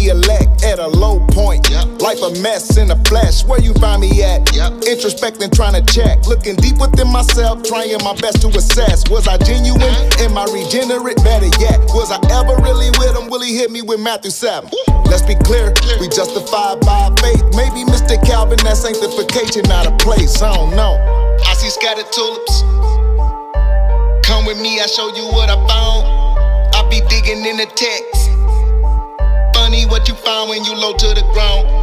the elect at a low point. Life a mess in the flesh, where you find me at? Introspecting, trying to check. Looking deep within myself, trying my best to assess. Was I genuine? Am I regenerate? Better yet, was I ever really with him? Will he hit me with Matthew 7? Let's be clear, we justified by faith. Maybe Mr. Calvin, that sanctification not a place, I don't know. I see scattered tulips. Come with me, I show you what I found. I be digging in the text. Funny what you find when you low to the ground.